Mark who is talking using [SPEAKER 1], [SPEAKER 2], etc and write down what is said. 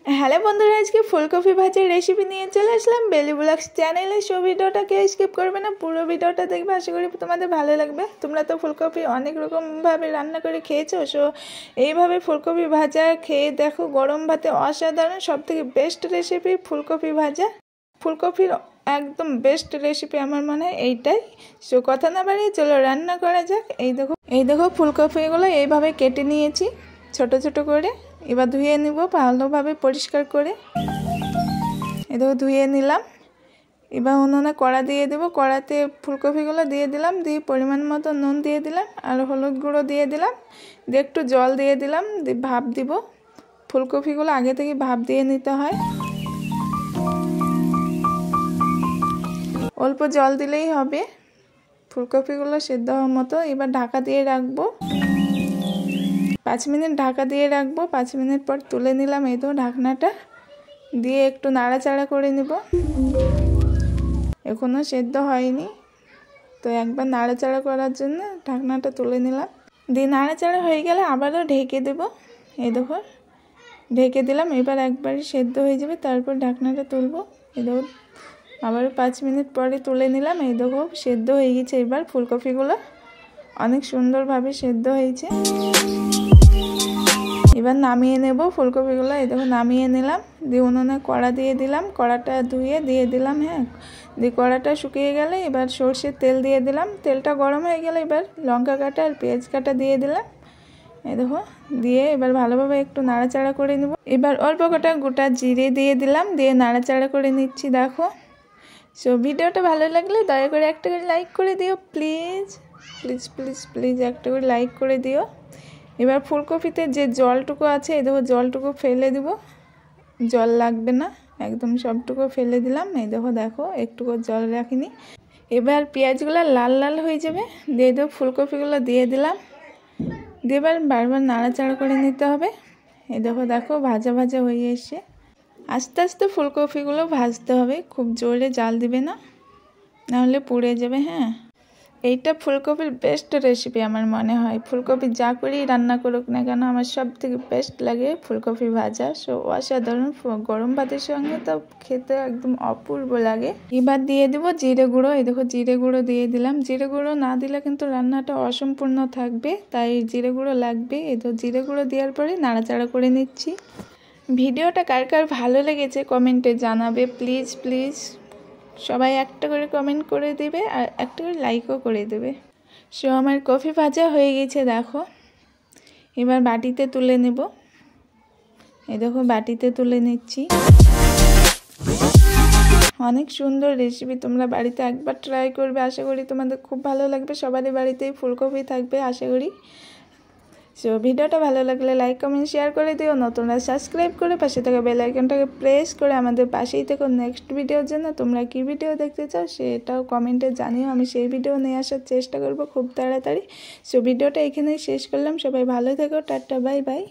[SPEAKER 1] Hello বন্ধুরা, আজকে ফুলকপি ভাজার রেসিপি নিয়ে চলে আসলাম বেলি ব্লগস চ্যানেলে। সো ভিডিওটাকে স্কিপ করবে না, পুরো ভিডিওটা দেখবে। আশা করি তোমাদের ভালো লাগবে। তোমরা তো ফুলকপি অনেক রকমভাবে রান্না করে খেয়েছো। সো এইভাবে ফুলকপি ভাজা খেয়ে দেখো, গরম ভাতে অসাধারণ, সবথেকে বেস্ট রেসিপি ফুলকপি ভাজা। ফুলকপির একদম বেস্ট রেসিপি আমার মনে হয় এইটাই। সো কথা না বাড়িয়ে চলো রান্না করা যাক। এই দেখো ফুলকপিগুলো এইভাবে কেটে নিয়েছি ছোট ছোট করে। এবার ধুয়ে নিব ভালোভাবে পরিষ্কার করে। এটাও ধুয়ে নিলাম। এবার উনুনে কড়া দিয়ে দেব। কড়াতে ফুলকপিগুলো দিয়ে দিলাম, দিয়ে পরিমাণ মতো নুন দিয়ে দিলাম আর হলুদ গুঁড়ো দিয়ে দিলাম, দিয়ে একটু জল দিয়ে দিলাম, দিয়ে ভাপ দিব। ফুলকপিগুলো আগে থেকে ভাপ দিয়ে নিতে হয়, অল্প জল দিলেই হবে ফুলকপিগুলো সেদ্ধ হওয়ার মতো। এবার ঢাকা দিয়ে রাখবো 5 মিনিট, ঢাকা দিয়ে রাখবো। 5 মিনিট পর তুলে নিলাম। এই তো ঢাকনাটা দিয়ে একটু নাড়াচাড়া করে নেব। এখনও সেদ্ধ হয়নি, তো একবার নাড়াচাড়া করার জন্য ঢাকনাটা তুলে নিলাম। দিয়ে নাড়াচাড়া হয়ে গেলে আবারও ঢেকে দেব। এই দেখো ঢেকে দিলাম। এবার একবারই সেদ্ধ হয়ে যাবে, তারপর ঢাকনাটা তুলবো। এই দেখো আবারও 5 মিনিট পরে তুলে নিলাম। এই দেখো সেদ্ধ হয়ে গেছে। এবার ফুলকপিগুলো অনেক সুন্দরভাবে সেদ্ধ হয়েছে। এবার নামিয়ে নেব ফুলকপিগুলো। এই দেখো নামিয়ে নিলাম। দিয়ে উনুনে কড়া দিয়ে দিলাম, কড়াটা ধুয়ে দিয়ে দিলাম। দিয়ে কড়াটা শুকিয়ে গেলে এবার সর্ষের তেল দিয়ে দিলাম। তেলটা গরম হয়ে গেলে এবার লঙ্কা কাটা আর পেঁয়াজ কাটা দিয়ে দিলাম। এই দেখো দিয়ে এবার ভালোভাবে একটু নাড়াচাড়া করে নেব। এবার অল্প কটা গোটা জিরে দিয়ে দিলাম, দিয়ে নাড়াচাড়া করে নিচ্ছি। দেখো সো ভিডিওটা ভালো লাগলে দয়া করে একটা করে লাইক করে দিও প্লিজ প্লিজ প্লিজ প্লিজ, একটা করে লাইক করে দিও। এবার ফুলকপিতে যে জলটুকু আছে, এই দেখো জলটুকু ফেলে দিব, জল লাগবে না, একদম সবটুকু ফেলে দিলাম। এই দেখো একটুকু জল রাখিনি। এবার পেঁয়াজগুলো লাল লাল হয়ে যাবে, দিয়ে দেবো ফুলকপিগুলো দিয়ে দিলাম। দিয়ে এবার বারবার নাড়াচাড়া করে নিতে হবে। এই দেখো ভাজা ভাজা হয়ে এসছে। আস্তে আস্তে ফুলকপিগুলো ভাজতে হবে, খুব জোরে জাল দিবে না, নাহলে পুড়ে যাবে। এইটা ফুলকপির বেস্ট রেসিপি আমার মনে হয়। ফুলকপি যা করেই রান্না করুক না কেন, আমার সব থেকে বেস্ট লাগে ফুলকপি ভাজা। সো অসাধারণ, গরম ভাতের সঙ্গে তো খেতে একদম অপূর্ব লাগে। এবার দিয়ে দিব জিরে গুঁড়ো। এই দেখো জিরে গুঁড়ো দিয়ে দিলাম। জিরে গুঁড়ো না দিলে কিন্তু রান্নাটা অসম্পূর্ণ থাকবে, তাই জিরে গুঁড়ো লাগবে। এই তো জিরে গুঁড়ো দেওয়ার পরে নাড়াচাড়া করে নিচ্ছি। ভিডিওটা কার কার ভালো লেগেছে কমেন্টে জানাবে প্লিজ প্লিজ। সবাই একটা করে কমেন্ট করে দেবে আর একটা করে লাইকও করে দেবে। সো আমার কফি ভাজা হয়ে গেছে দেখো। এবার বাটিতে তুলে নেব। এই দেখো বাটিতে তুলে নিচ্ছি। অনেক সুন্দর রেসিপি, তোমরা বাড়িতে একবার ট্রাই করবে। আশা করি তোমাদের খুব ভালো লাগবে। সবারই বাড়িতেই ফুলকপি থাকবে আশা করি। সো ভিডিওটা ভালো লাগলে লাইক কমেন্ট শেয়ার করে দিও। নতুনরা সাবস্ক্রাইব করে পাশে থাকা বেল আইকনটাকে প্রেস করে আমাদের পাশেই থেকো। নেক্সট ভিডিওর জন্য তোমরা কি ভিডিও দেখতে চাও সেটাও কমেন্টে জানিও, আমি সেই ভিডিও নিয়ে আসার চেষ্টা করব খুব তাড়াতাড়ি। সো ভিডিওটা এখানেই শেষ করলাম। সবাই ভালো থেকো, টাটা বাই বাই।